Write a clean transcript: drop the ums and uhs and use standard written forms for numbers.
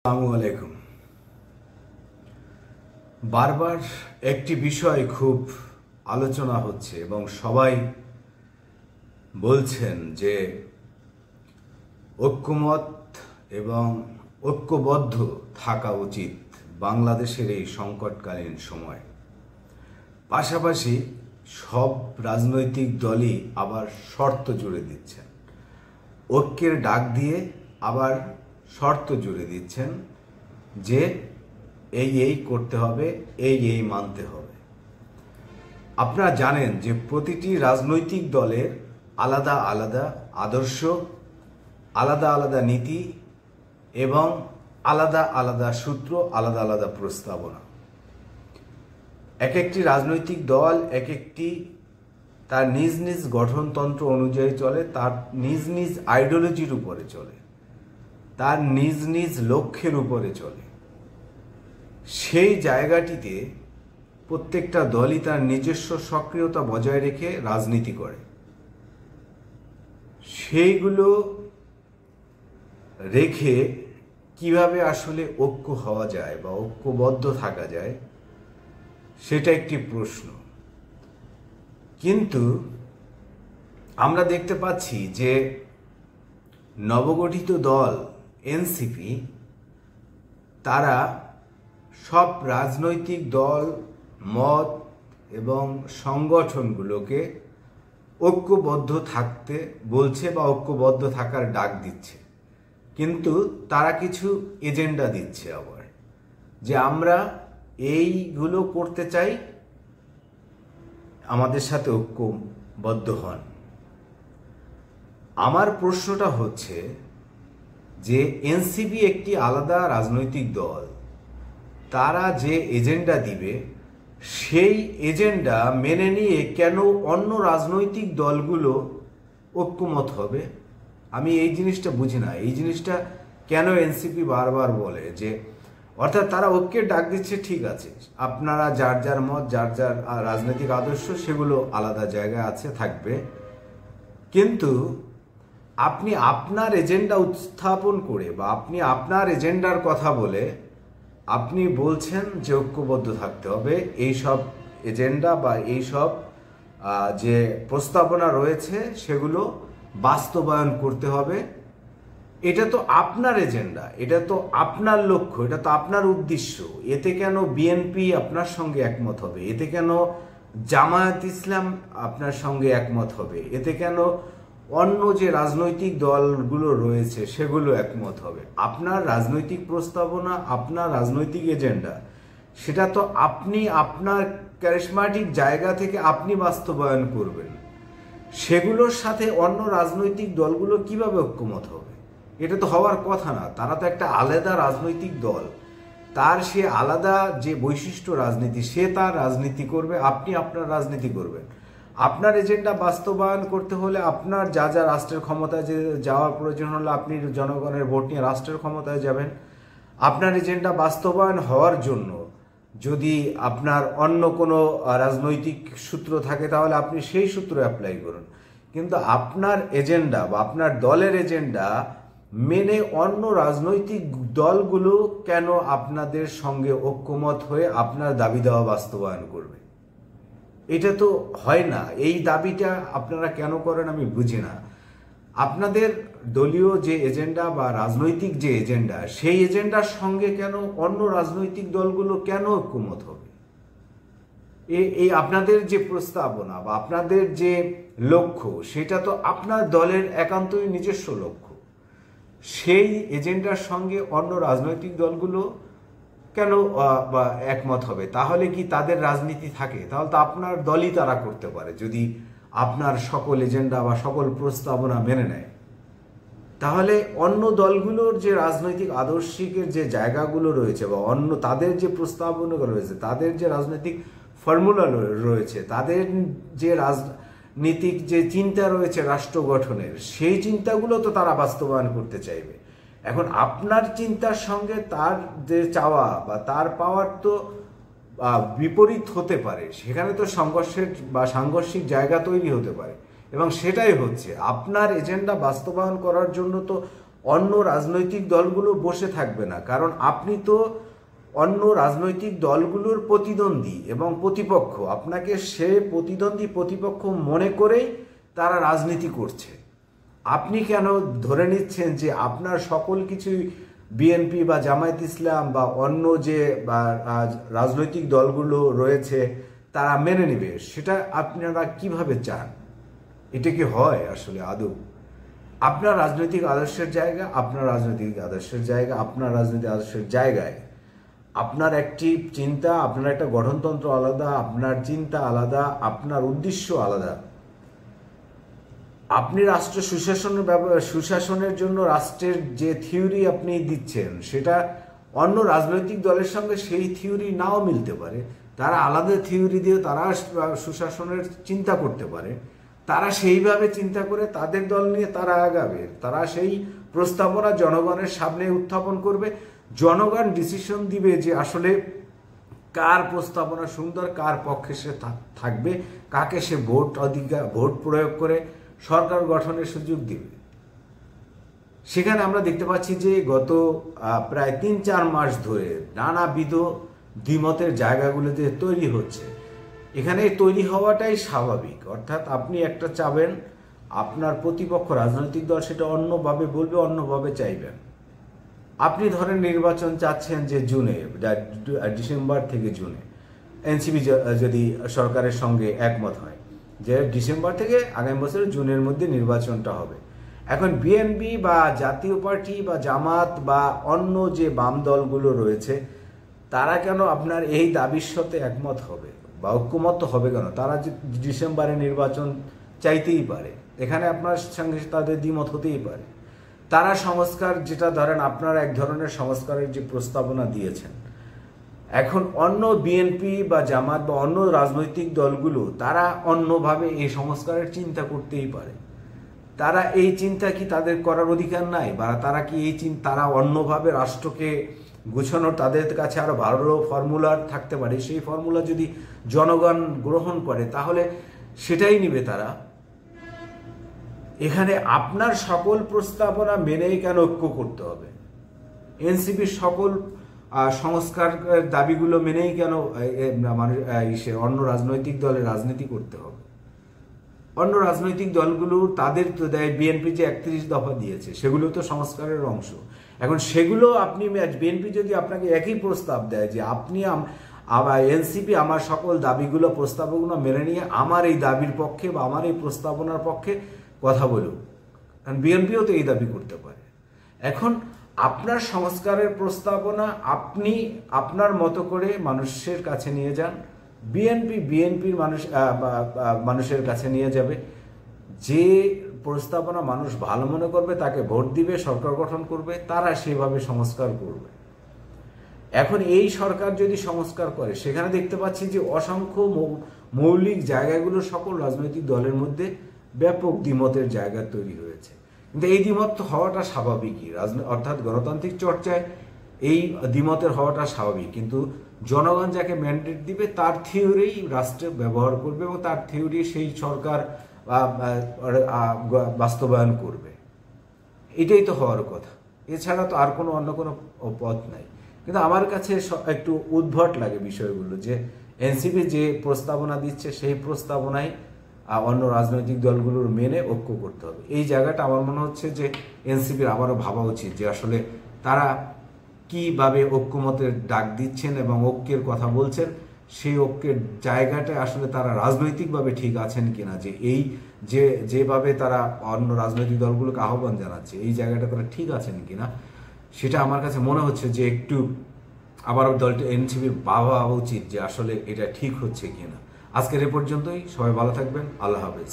আসসালামু আলাইকুম। বারবার একটি বিষয় খুব আলোচনা হচ্ছে এবং সবাই বলছেন যে ঐক্যমত এবং ঐক্যবদ্ধ থাকা উচিত বাংলাদেশের এই সংকটকালীন সময়। পাশাপাশি সব রাজনৈতিক দলই আবার শর্ত জুড়ে দিচ্ছেন, ঐক্যের ডাক দিয়ে আবার শর্ত জুড়ে দিচ্ছেন যে এই করতে হবে, এই মানতে হবে। আপনারা জানেন যে প্রতিটি রাজনৈতিক দলের আলাদা আলাদা আদর্শ, আলাদা আলাদা নীতি এবং আলাদা আলাদা সূত্র, আলাদা আলাদা প্রস্তাবনা। এক একটি রাজনৈতিক দল এক একটি তার নিজ নিজ গঠনতন্ত্র অনুযায়ী চলে, তার নিজ নিজ আইডিওলজির উপরে চলে, তার নিজ নিজ লক্ষ্যের উপরে চলে। সেই জায়গাটিতে প্রত্যেকটা দলই তার নিজস্ব সক্রিয়তা বজায় রেখে রাজনীতি করে। সেইগুলো রেখে কিভাবে আসলে ঐক্য হওয়া যায় বা ঐক্যবদ্ধ থাকা যায় সেটা একটি প্রশ্ন। কিন্তু আমরা দেখতে পাচ্ছি যে নবগঠিত দল এনসিপি তারা সব রাজনৈতিক দল, মত এবং সংগঠনগুলোকে ঐক্যবদ্ধ থাকতে বলছে বা ঐক্যবদ্ধ থাকার ডাক দিচ্ছে। কিন্তু তারা কিছু এজেন্ডা দিচ্ছে আবার, যে আমরা এইগুলো করতে চাই, আমাদের সাথে ঐক্যবদ্ধ হন। আমার প্রশ্নটা হচ্ছে যে এনসিপি একটি আলাদা রাজনৈতিক দল, তারা যে এজেন্ডা দিবে সেই এজেন্ডা মেনে নিয়ে কেন অন্য রাজনৈতিক দলগুলো ঐক্যমত হবে? আমি এই জিনিসটা বুঝি না। এই জিনিসটা কেন এনসিপি বারবার বলে যে, অর্থাৎ তারা ঐক্যের ডাক দিচ্ছে, ঠিক আছে, আপনারা যার যার মত, যার যার রাজনৈতিক আদর্শ সেগুলো আলাদা জায়গায় আছে, থাকবে, কিন্তু আপনি আপনার এজেন্ডা উত্থাপন করে বা আপনি আপনার এজেন্ডার কথা বলে আপনি বলছেন যে ঐক্যবদ্ধ থাকতে হবে, এই সব এজেন্ডা বা এই সব যে প্রস্তাবনা রয়েছে সেগুলো বাস্তবায়ন করতে হবে। এটা তো আপনার এজেন্ডা, এটা তো আপনার লক্ষ্য, এটা তো আপনার উদ্দেশ্য। এতে কেন বিএনপি আপনার সঙ্গে একমত হবে? এতে কেন জামায়াত ইসলাম আপনার সঙ্গে একমত হবে? এতে কেন অন্য যে রাজনৈতিক দলগুলো রয়েছে সেগুলো একমত হবে? আপনার রাজনৈতিক প্রস্তাবনা, আপনার রাজনৈতিক এজেন্ডা, সেটা তো আপনি আপনার ক্যারিসমাটিক জায়গা থেকে আপনি বাস্তবায়ন করবেন। সেগুলোর সাথে অন্য রাজনৈতিক দলগুলো কিভাবে ঐক্যমত হবে? এটা তো হওয়ার কথা না। তারা তো একটা আলাদা রাজনৈতিক দল, তার সে আলাদা যে বৈশিষ্ট্য রাজনীতি, সে তার রাজনীতি করবে, আপনি আপনার রাজনীতি করবেন। আপনার এজেন্ডা বাস্তবায়ন করতে হলে আপনার যা যা রাষ্ট্রের ক্ষমতায় যাওয়ার প্রয়োজন হলে আপনি জনগণের ভোট নিয়ে রাষ্ট্রের ক্ষমতায় যাবেন। আপনার এজেন্ডা বাস্তবায়ন হওয়ার জন্য যদি আপনার অন্য কোনো রাজনৈতিক সূত্র থাকে তাহলে আপনি সেই সূত্র অ্যাপ্লাই করুন। কিন্তু আপনার এজেন্ডা বা আপনার দলের এজেন্ডা মেনে অন্য রাজনৈতিক দলগুলো কেন আপনাদের সঙ্গে ঐক্যমত হয়ে আপনার দাবি দেওয়া বাস্তবায়ন করবে? এটা তো হয় না। এই দাবিটা আপনারা কেন করেন আমি বুঝি না। আপনাদের দলীয় যে এজেন্ডা বা রাজনৈতিক যে এজেন্ডা, সেই এজেন্ডার সঙ্গে কেন অন্য রাজনৈতিক দলগুলো কেন ঐক্যমত হবে? এই আপনাদের যে প্রস্তাবনা বা আপনাদের যে লক্ষ্য, সেটা তো আপনার দলের একান্তই নিজস্ব লক্ষ্য। সেই এজেন্ডার সঙ্গে অন্য রাজনৈতিক দলগুলো কেন একমত হবে? তাহলে কি তাদের রাজনীতি থাকে? তাহলে তো আপনার দলই তারা করতে পারে, যদি আপনার সকল এজেন্ডা বা সকল প্রস্তাবনা মেনে নেয়। তাহলে অন্য দলগুলোর যে রাজনৈতিক আদর্শিকের যে জায়গাগুলো রয়েছে বা অন্য তাদের যে প্রস্তাবনাগুলো রয়েছে, তাদের যে রাজনৈতিক ফর্মুলা রয়েছে, তাদের যে রাজনীতিক যে চিন্তা রয়েছে রাষ্ট্র গঠনের, সেই চিন্তাগুলো তো তারা বাস্তবায়ন করতে চাইবে। এখন আপনার চিন্তার সঙ্গে তার যে চাওয়া বা তার পাওয়ার তো বিপরীত হতে পারে, সেখানে তো সংঘর্ষের বা সাংঘর্ষিক জায়গা তৈরি হতে পারে। এবং সেটাই হচ্ছে, আপনার এজেন্ডা বাস্তবায়ন করার জন্য তো অন্য রাজনৈতিক দলগুলো বসে থাকবে না, কারণ আপনি তো অন্য রাজনৈতিক দলগুলোর প্রতিদ্বন্দ্বী এবং প্রতিপক্ষ। আপনাকে সে প্রতিদ্বন্দ্বী প্রতিপক্ষ মনে করেই তারা রাজনীতি করছে। আপনি কেন ধরে নিচ্ছেন যে আপনার সকল কিছুই বিএনপি বা জামায়াত ইসলাম বা অন্য যে রাজনৈতিক দলগুলো রয়েছে তারা মেনে নেবে? সেটা আপনারা কিভাবে চান? এটা কি হয় আসলে আদৌ? আপনার রাজনৈতিক আদর্শের জায়গা, আপনার রাজনৈতিক আদর্শের জায়গা, আপনার রাজনৈতিক আদর্শের জায়গায় আপনার একটি চিন্তা, আপনার একটা গঠনতন্ত্র আলাদা, আপনার চিন্তা আলাদা, আপনার উদ্দেশ্য আলাদা। আপনি রাষ্ট্র সুশাসনের জন্য রাষ্ট্রের যে থিওরি আপনি দিচ্ছেন সেটা অন্য রাজনৈতিক দলের সঙ্গে সেই থিওরি নাও মিলতে পারে। তারা আলাদা থিওরি দিয়ে তারা সুশাসনের চিন্তা করতে পারে, তারা সেইভাবে চিন্তা করে তাদের দল নিয়ে তারা আগাবে, তারা সেই প্রস্তাবনা জনগণের সামনে উত্থাপন করবে। জনগণ ডিসিশন দিবে যে আসলে কার প্রস্তাবনা সুন্দর, কার পক্ষে সে থাকবে, কাকে সে ভোট প্রয়োগ করে সরকার গঠনের সুযোগ দিবে। সেখানে আমরা দেখতে পাচ্ছি যে গত প্রায় ৩-৪ মাস ধরে নানাবিধ দ্বিমতের জায়গাগুলোতে তৈরি হচ্ছে। এখানে তৈরি হওয়াটাই স্বাভাবিক, অর্থাৎ আপনি একটা চাবেন, আপনার প্রতিপক্ষ রাজনৈতিক দল সেটা অন্যভাবে বলবে, অন্যভাবে চাইবেন। আপনি ধরেন নির্বাচন চাচ্ছেন যে জুনে, ডিসেম্বর থেকে জুনে, এনসিপি যদি সরকারের সঙ্গে একমত হয় যে ডিসেম্বর থেকে আগামী বছরের জুনের মধ্যে নির্বাচনটা হবে। এখন বিএনপি বা জাতীয় পার্টি বা জামাত বা অন্য যে বাম দলগুলো রয়েছে তারা কেন আপনার এই দাবির সাথে একমত হবে বা ঐক্যমত হবে কেন? তারা ডিসেম্বরে নির্বাচন চাইতেই পারে, এখানে আপনার সঙ্গে তাদের দ্বিমত হতেই পারে। তারা সংস্কার, যেটা ধরেন আপনারা এক ধরনের সংস্কারের যে প্রস্তাবনা দিয়েছেন, এখন অন্য বিএনপি বা জামাত বা অন্য রাজনৈতিক দলগুলো তারা অন্যভাবে এই সংস্কারের চিন্তা করতেই পারে। তারা এই চিন্তা কি তাদের করার অধিকার নাই? বা তারা কি তারা অন্যভাবে রাষ্ট্রকে গুছানোর তাদের কাছে আরো ভালো ফর্মুলা থাকতে পারে, সেই ফর্মুলা যদি জনগণ গ্রহণ করে তাহলে সেটাই নিবে তারা। এখানে আপনার সকল প্রস্তাবনা মেনেই কেন ঐক্য করতে হবে? এনসিপির সকল সংস্কার দাবিগুলো মেনেই কেন অন্য রাজনৈতিক দলের রাজনীতি করতে হবে? অন্য রাজনৈতিক দলগুলো তাদের তো দেয়, বিএনপি যে 31 দফা দিয়েছে সেগুলো তো সংস্কারের অংশ। এখন সেগুলো আপনি, বিএনপি যদি আপনাকে একই প্রস্তাব দেয় যে আপনি এনসিপি আমার সকল দাবিগুলো প্রস্তাবগুলো মেনে নিয়ে আমার এই দাবির পক্ষে বা আমার এই প্রস্তাবনার পক্ষে কথা বলুন, কারণ বিএনপিও তো এই দাবি করতে পারে। এখন আপনার সংস্কারের প্রস্তাবনা আপনি আপনার মতো করে মানুষের কাছে নিয়ে যান, বিএনপির মানুষের কাছে নিয়ে যাবে। যে প্রস্তাবনা মানুষ ভালো মনে করবে তাকে ভোট দিবে, সরকার গঠন করবে, তারা সেভাবে সংস্কার করবে। এখন এই সরকার যদি সংস্কার করে, সেখানে দেখতে পাচ্ছি যে অসংখ্য মৌলিক জায়গাগুলো সকল রাজনৈতিক দলের মধ্যে ব্যাপক দ্বিমতের জায়গা তৈরি হয়েছে। কিন্তু এই দ্বিমত হওয়াটা স্বাভাবিকই, অর্থাৎ গণতান্ত্রিক চর্চায় এই দ্বিমতের হওয়াটা স্বাভাবিক। কিন্তু জনগণ যাকে ম্যান্ডেট দিবে তার থিওরি রাষ্ট্রে ব্যবহার করবে এবং তার থিওরি সেই সরকার বাস্তবায়ন করবে। এটাই তো হওয়ার কথা, এছাড়া তো আর অন্য কোনো পথ নাই। কিন্তু আমার কাছে একটু উদ্ভট লাগে বিষয়গুলো, যে এনসিপি যে প্রস্তাবনা দিচ্ছে সেই প্রস্তাবনায় অন্য রাজনৈতিক দলগুলোর মেনে ঐক্য করতে হবে। এই জায়গাটা আমার মনে হচ্ছে যে এনসিপির আবারও ভাবা উচিত যে আসলে তারা কিভাবে ঐক্যমতের ডাক দিচ্ছেন এবং ঐক্যের কথা বলছেন, সেই ঐক্যের জায়গাটা আসলে তারা রাজনৈতিকভাবে ঠিক আছেন কিনা, যে এই যেভাবে তারা অন্য রাজনৈতিক দলগুলোকে আহ্বান জানাচ্ছে এই জায়গাটা তারা ঠিক আছেন কিনা, সেটা আমার কাছে মনে হচ্ছে যে একটু আবারও দলটা এনসিপির ভাবা উচিত যে আসলে এটা ঠিক হচ্ছে কিনা। আজকের এ পর্যন্তই, সবাই ভালো থাকবেন, আল্লাহ হাফেজ।